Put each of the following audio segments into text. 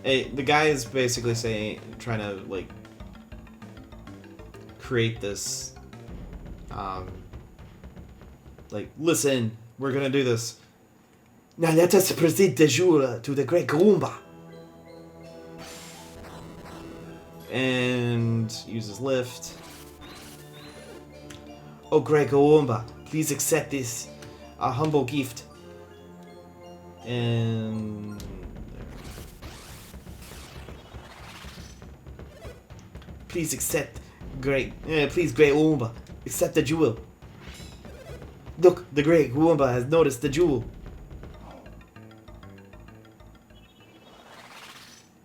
The guy is basically trying to like create this, like, listen, we're gonna do this. Now let us proceed de jour to the Great Goomba. And uses lift. Oh, Great Goomba, please accept this, a humble gift. And please accept, please, Great Goomba, accept the jewel. Look, the Great Goomba has noticed the jewel.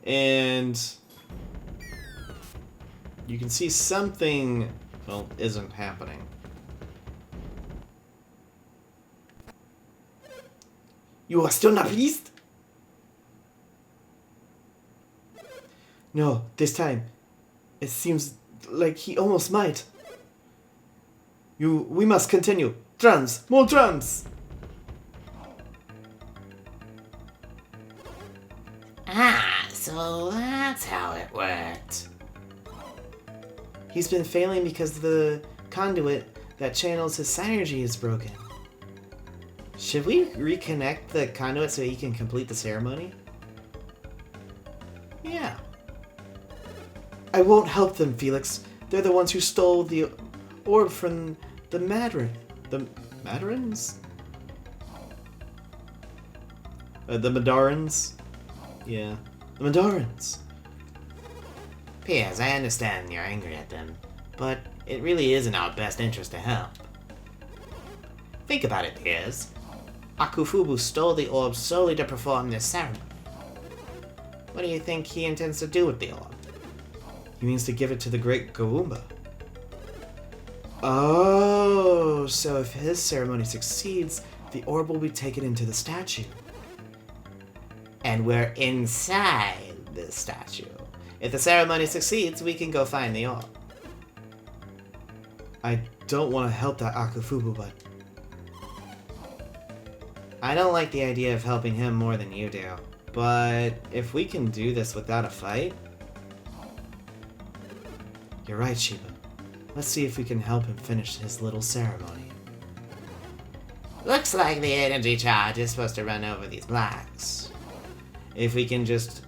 And you can see something, well, isn't happening. You are still not pleased? No, this time. It seems like he almost might. We must continue. Drums! More drums! Ah, so that's how it worked. He's been failing because the conduit that channels his synergy is broken. Should we reconnect the conduit so he can complete the ceremony? Yeah. I won't help them, Felix. They're the ones who stole the orb from the Madrin. The Madrins? The Madarans? Yeah. The Madarans. Piers, I understand you're angry at them, but it really is in our best interest to help. Think about it, Piers. Akafubu stole the orb solely to perform this ceremony. What do you think he intends to do with the orb? He means to give it to the Great Goomba. Oh, so if his ceremony succeeds, the orb will be taken into the statue. And we're inside this statue. If the ceremony succeeds, we can go find the orb. I don't want to help that Akafubu, but I don't like the idea of helping him more than you do. But if we can do this without a fight... You're right, Shiba. Let's see if we can help him finish his little ceremony. Looks like the energy charge is supposed to run over these blocks. If we can just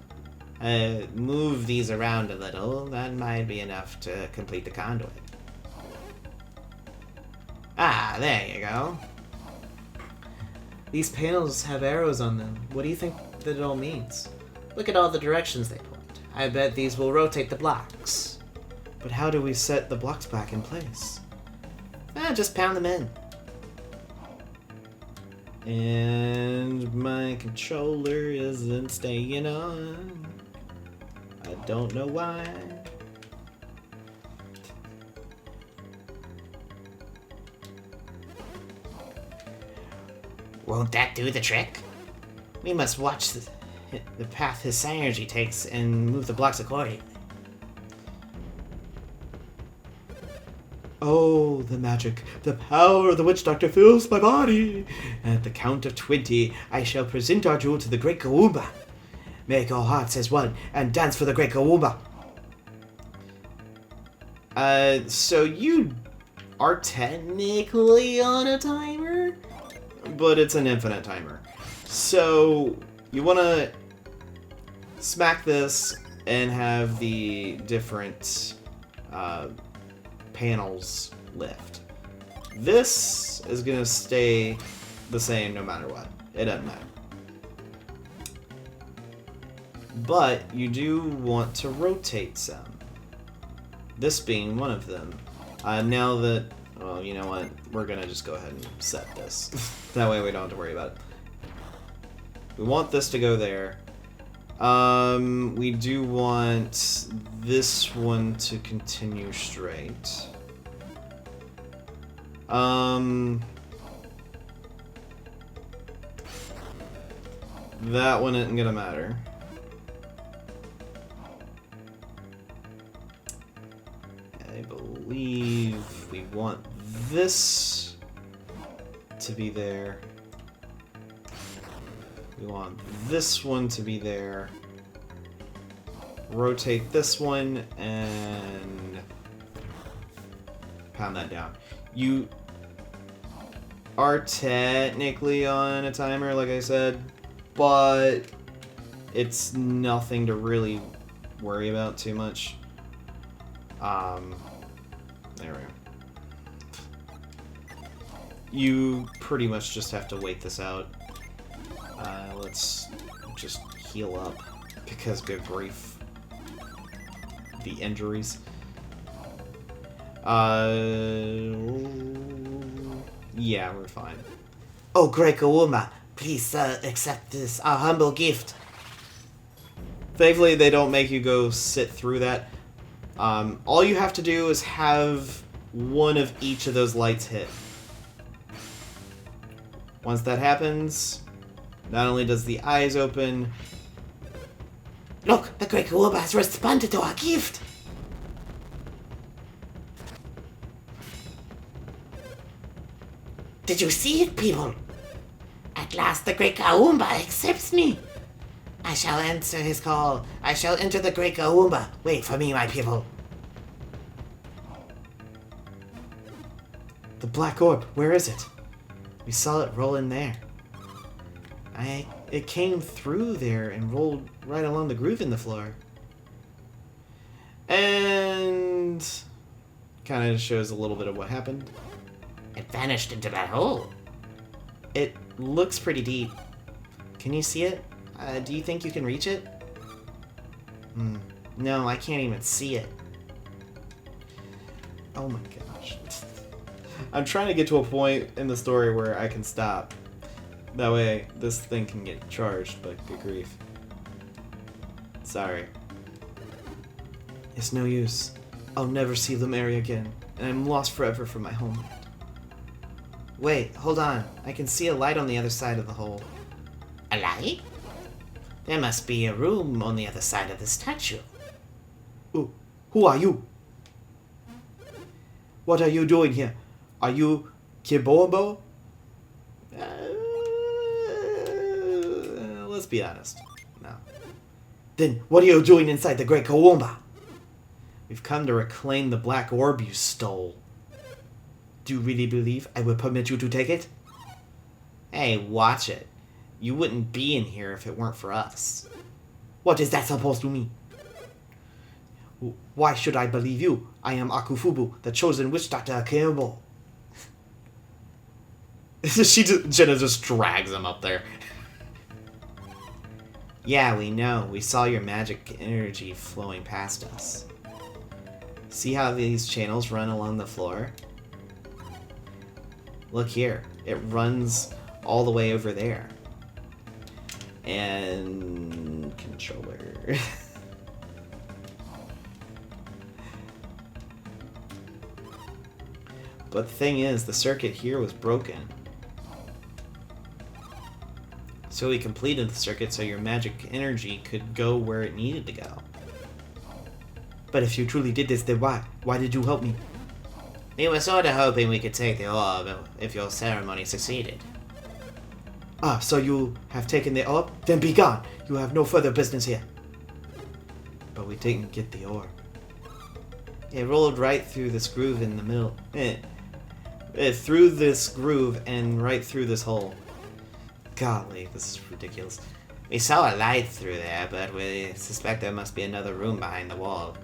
move these around a little, that might be enough to complete the conduit. Ah, there you go. These panels have arrows on them. What do you think that it all means? Look at all the directions they point. I bet these will rotate the blocks. But how do we set the blocks back in place? Just pound them in. And my controller isn't staying on. I don't know why. Won't that do the trick? We must watch the path his synergy takes and move the blocks accordingly. Oh, the magic, the power of the witch doctor fills my body. At the count of 20, I shall present our jewel to the Great Goomba. Make our hearts as one and dance for the Great Goomba. So you are technically on a timer, but it's an infinite timer. So you want to smack this and have the different panels lift. This is gonna stay the same no matter what. It doesn't matter. But you do want to rotate some. This being one of them. Now that, well, you know what? We're gonna just go ahead and set this. That way we don't have to worry about it. We want this to go there. We do want this one to continue straight. That one isn't gonna matter. I believe we want this to be there. We want this one to be there. rotate this one and pound that down. You are technically on a timer, like I said, but it's nothing to really worry about too much. There we go. You pretty much just have to wait this out. Let's just heal up, because good grief. The injuries. Yeah, we're fine. Oh, Great Kawuma, please, accept this, our humble gift. Thankfully, they don't make you go sit through that. All you have to do is have one of each of those lights hit. Once that happens, not only does the eyes open... Look, the Great Kawuma has responded to our gift. Did you see it, people? At last the Great Kawuma accepts me. I shall answer his call. I shall enter the Great Kawuma. Wait for me, my people. The black orb, where is it? We saw it roll in there. It came through there and rolled right along the groove in the floor. And kind of shows a little bit of what happened. It vanished into that hole. It looks pretty deep. Can you see it? Do you think you can reach it? No, I can't even see it. Oh my gosh. I'm trying to get to a point in the story where I can stop. That way, this thing can get charged, but good grief. Sorry. It's no use. I'll never see Lemuria again, and I'm lost forever from my homeland. Wait, hold on. I can see a light on the other side of the hole. A light? There must be a room on the other side of the statue. Ooh, who are you? What are you doing here? Are you Kibobo? Let's be honest. No. Then what are you doing inside the Great Kawuma? We've come to reclaim the black orb you stole. Do you really believe I would permit you to take it? Hey, watch it. You wouldn't be in here if it weren't for us. What is that supposed to mean? Why should I believe you? I am Akafubu, the chosen witch doctor Akafubu. Jenna just drags him up there. Yeah, we know. We saw your magic energy flowing past us. See how these channels run along the floor? Look here. It runs all the way over there. And... controller. But the thing is, the circuit here was broken. So we completed the circuit so your magic energy could go where it needed to go. But if you truly did this, then why? Why did you help me? We were sort of hoping we could take the orb if your ceremony succeeded. Ah, so you have taken the orb? Then be gone! You have no further business here. But we didn't get the orb. It rolled right through this groove in the middle. Through this groove and right through this hole. Golly, this is ridiculous. We saw a light through there, but we suspect there must be another room behind the wall.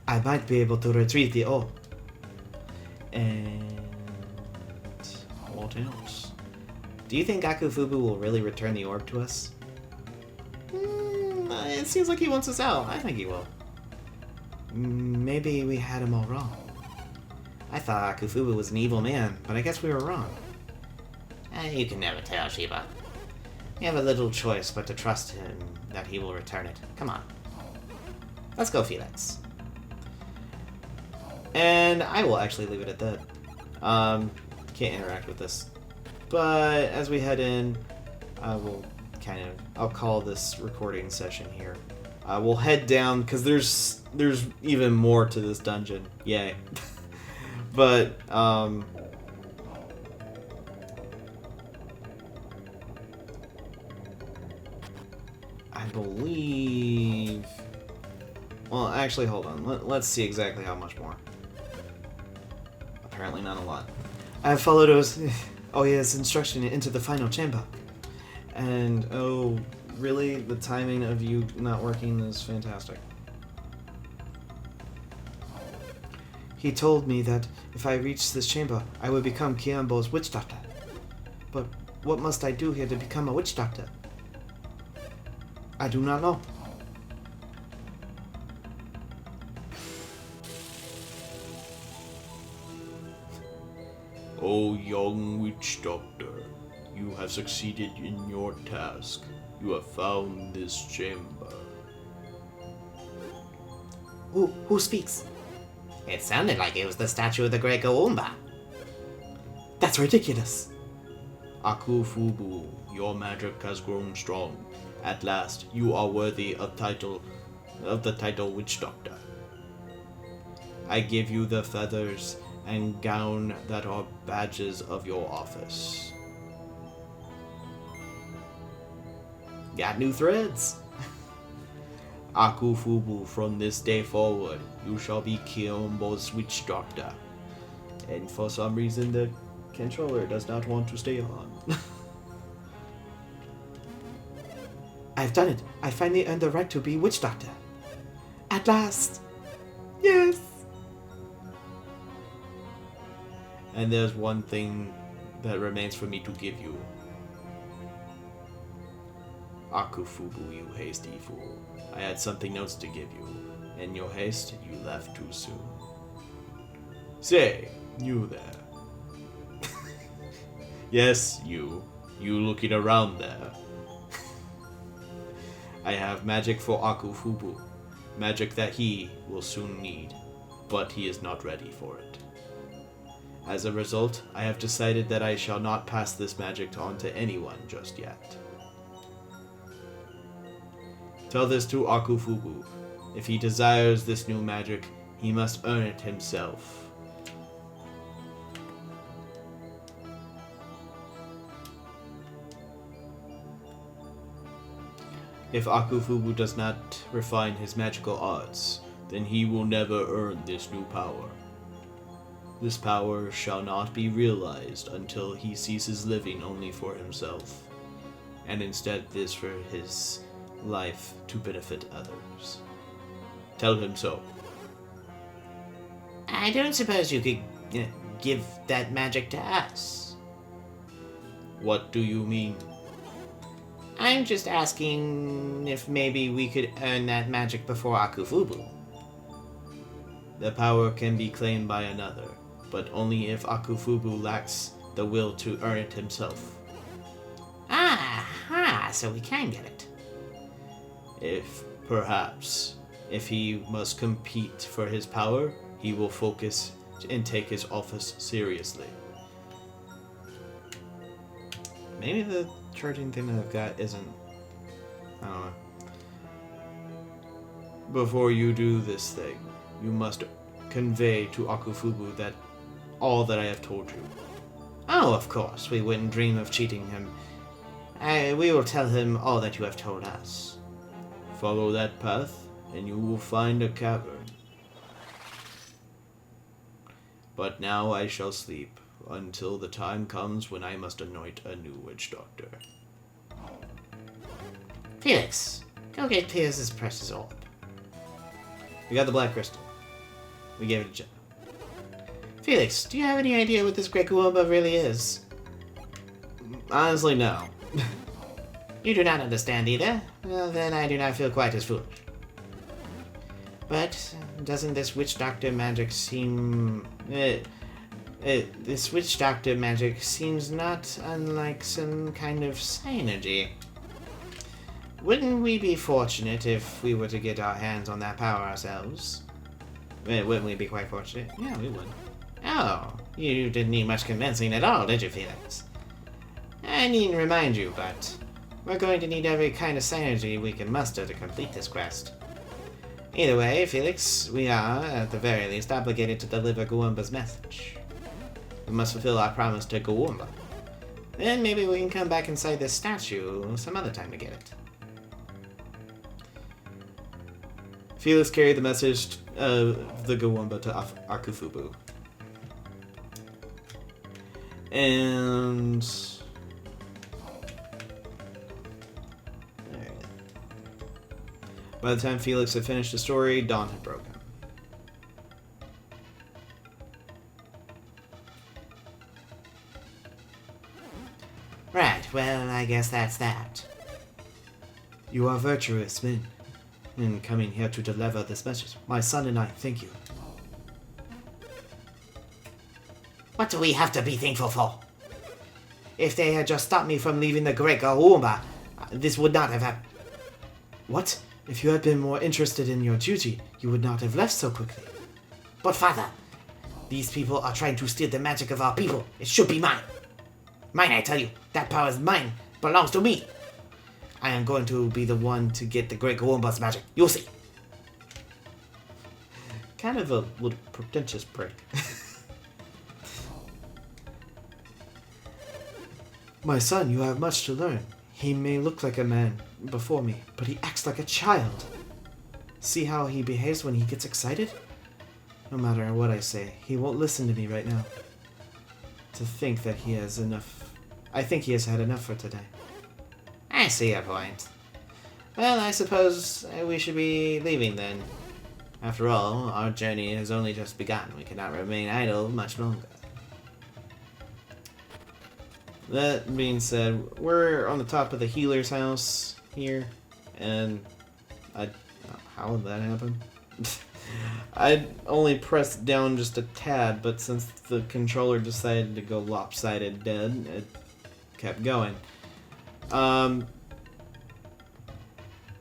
I might be able to retrieve the orb. And... what else? Do you think Akafubu will really return the orb to us? It seems like he wants us out. I think he will. Maybe we had him all wrong. I thought Akafubu was an evil man, but I guess we were wrong. You can never tell, Sheba. We have a little choice but to trust him that he will return it. Come on. Let's go, Felix. And I will actually leave it at that. Can't interact with this. But as we head in, I'll call this recording session here. We'll head down, because there's even more to this dungeon. Yay. But, believe... Well, actually, hold on. Let's see exactly how much more. Apparently not a lot. I have followed Oya's instruction into the final chamber. And, oh, really? The timing of you not working is fantastic. He told me that if I reached this chamber, I would become Kiambo's witch doctor. But what must I do here to become a witch doctor? I do not know. O young witch doctor, you have succeeded in your task. You have found this chamber. Who speaks? It sounded like it was the statue of the Great Goomba. That's ridiculous. Akafubu, your magic has grown strong. At last, you are worthy of the title Witch Doctor. I give you the feathers and gown that are badges of your office. Got new threads. Akafubu, from this day forward, you shall be Kiombo's Witch Doctor. And for some reason, the controller does not want to stay on. I've done it. I finally earned the right to be Witch Doctor. At last. Yes. And there's one thing that remains for me to give you. Akafubu, you hasty fool. I had something else to give you. In your haste, you left too soon. Say, you there. Yes, you. You looking around there. I have magic for Akafubu. Magic that he will soon need. But he is not ready for it. As a result, I have decided that I shall not pass this magic on to anyone just yet. Tell this to Akafubu. If he desires this new magic, he must earn it himself. If Akafubu does not refine his magical arts, then he will never earn this new power. This power shall not be realized until he ceases living only for himself, and instead lives for his life to benefit others. Tell him so. I don't suppose you could give that magic to us. What do you mean? I'm just asking if maybe we could earn that magic before Akafubu. The power can be claimed by another, but only if Akafubu lacks the will to earn it himself. Aha, so we can get it. If he must compete for his power, he will focus and take his office seriously. Maybe the charging thing that I've got isn't... I don't know. Before you do this thing, you must convey to Akafubu that all that I have told you. Oh, of course, we wouldn't dream of cheating him. We will tell him all that you have told us. Follow that path, and you will find a cavern. But now I shall sleep, until the time comes when I must anoint a new witch doctor. Felix, go get Piers' precious orb. We got the black crystal. We gave it a check. Felix, do you have any idea what this Great Goomba really is? Honestly, no. You do not understand either? Well, then I do not feel quite as foolish. But doesn't this witch doctor magic seem... this witch doctor magic seems not unlike some kind of synergy. Wouldn't we be fortunate if we were to get our hands on that power ourselves? Wouldn't we be quite fortunate? Yeah, we would. Oh, you didn't need much convincing at all, did you, Felix? I needn't remind you, but we're going to need every kind of synergy we can muster to complete this quest. Either way, Felix, we are, at the very least, obligated to deliver Goomba's message. We must fulfill our promise to Goomba. Then maybe we can come back inside this statue some other time to get it. Felix carried the message of the Goomba to Akafubu. And... by the time Felix had finished the story, dawn had broken. Right, well, I guess that's that. You are virtuous men in coming here to deliver this message. My son and I thank you. What do we have to be thankful for? If they had just stopped me from leaving the Great Goomba, this would not have happened. What? If you had been more interested in your duty, you would not have left so quickly. But father, these people are trying to steal the magic of our people. It should be mine. Mine, I tell you. That power is mine. Belongs to me. I am going to be the one to get the Great Goomba's magic. You'll see. Kind of a little pretentious prick. My son, you have much to learn. He may look like a man before me, but he acts like a child. See how he behaves when he gets excited? No matter what I say, he won't listen to me right now. To think that he has enough... I think he has had enough for today. I see your point. Well, I suppose we should be leaving then. After all, our journey has only just begun. We cannot remain idle much longer. That being said, we're on the top of the healer's house here, and how did that happen? I only pressed down just a tad, but since the controller decided to go lopsided dead, it kept going.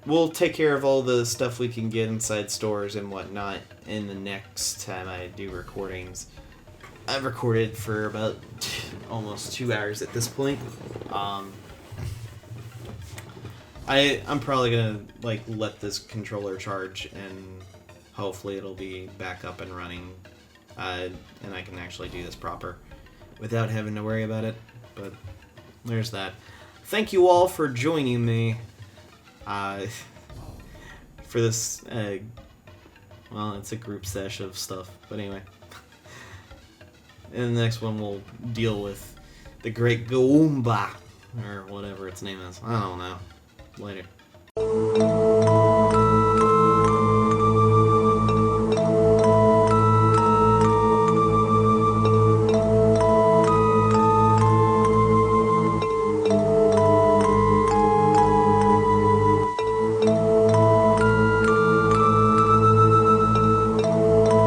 We'll take care of all the stuff we can get inside stores and whatnot in the next time I do recordings. I've recorded for about almost 2 hours at this point. I'm probably gonna let this controller charge and hopefully it'll be back up and running, and I can actually do this proper without having to worry about it. But there's that. Thank you all for joining me for this. Well, it's a group sesh of stuff, but anyway. In the next one, we'll deal with the Great Goomba, or whatever its name is. I don't know. Later.